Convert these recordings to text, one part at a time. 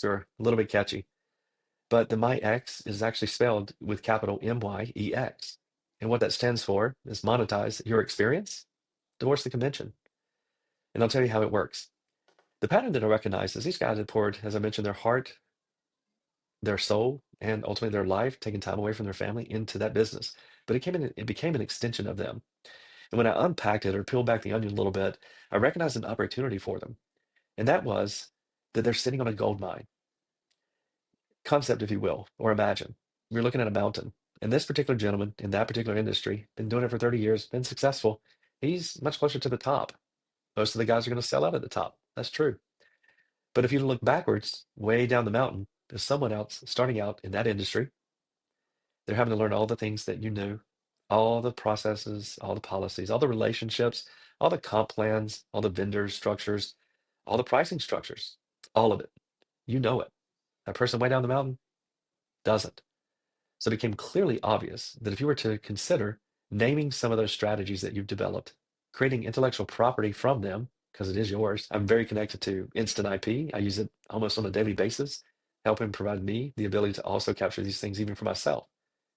MYEX are a little bit catchy, but the MYEX is actually spelled with capital MYEX. And what that stands for is monetize your experience, divorce the convention. And I'll tell you how it works. The pattern that I recognize is these guys had poured, as I mentioned, their heart, their soul, and ultimately their life, taking time away from their family into that business. But it became an extension of them. And when I unpacked it or peeled back the onion a little bit, I recognized an opportunity for them. And that was that they're sitting on a gold mine concept, if you will, or imagine. You're looking at a mountain. And this particular gentleman in that particular industry, been doing it for 30 years, been successful. He's much closer to the top. Most of the guys are going to sell out at the top. That's true. But if you look backwards, way down the mountain, there's someone else starting out in that industry. They're having to learn all the things that you knew, all the processes, all the policies, all the relationships, all the comp plans, all the vendor structures, all the pricing structures, all of it. You know it. That person way down the mountain doesn't. So it became clearly obvious that if you were to consider naming some of those strategies that you've developed, creating intellectual property from them, because it is yours. I'm very connected to instant IP. I use it almost on a daily basis, helping provide me the ability to also capture these things even for myself.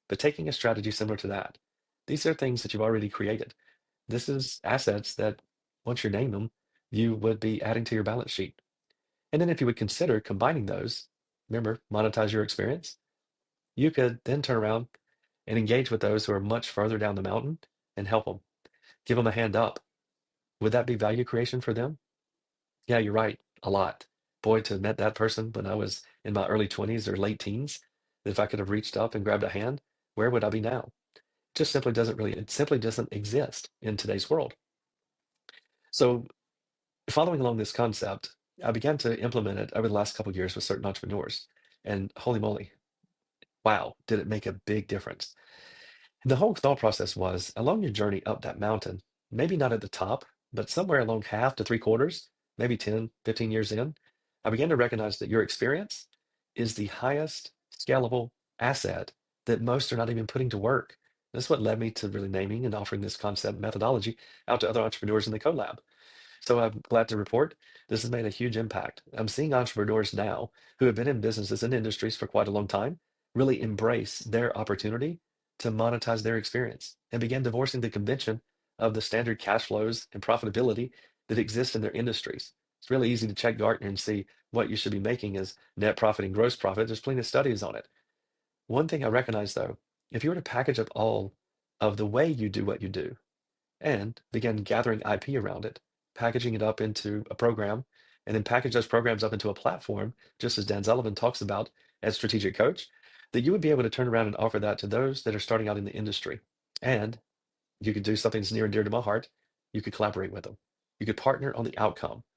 But taking a strategy similar to that, these are things that you've already created. This is assets that once you name them, you would be adding to your balance sheet. And then if you would consider combining those, remember, monetize your experience, you could then turn around and engage with those who are much further down the mountain and help them, give them a hand up. Would that be value creation for them? Yeah, you're right, a lot. Boy, to have met that person when I was in my early 20s or late teens, if I could have reached up and grabbed a hand, where would I be now? Just simply doesn't really, it simply doesn't exist in today's world. So, following along this concept, I began to implement it over the last couple of years with certain entrepreneurs. And holy moly, wow, did it make a big difference. The whole thought process was along your journey up that mountain, maybe not at the top, but somewhere along half to three quarters, maybe 10, 15 years in, I began to recognize that your experience is the highest scalable asset that most are not even putting to work. That's what led me to really naming and offering this concept methodology out to other entrepreneurs in the collab. So I'm glad to report this has made a huge impact. I'm seeing entrepreneurs now who have been in businesses and industries for quite a long time really embrace their opportunity to monetize their experience and begin divorcing the convention of the standard cash flows and profitability that exist in their industries. It's really easy to check Gartner and see what you should be making as net profit and gross profit. There's plenty of studies on it. One thing I recognize though, if you were to package up all of the way you do what you do, and begin gathering IP around it, packaging it up into a program, and then package those programs up into a platform, just as Dan Sullivan talks about as strategic coach, that you would be able to turn around and offer that to those that are starting out in the industry. And you could do something that's near and dear to my heart. You could collaborate with them. You could partner on the outcome.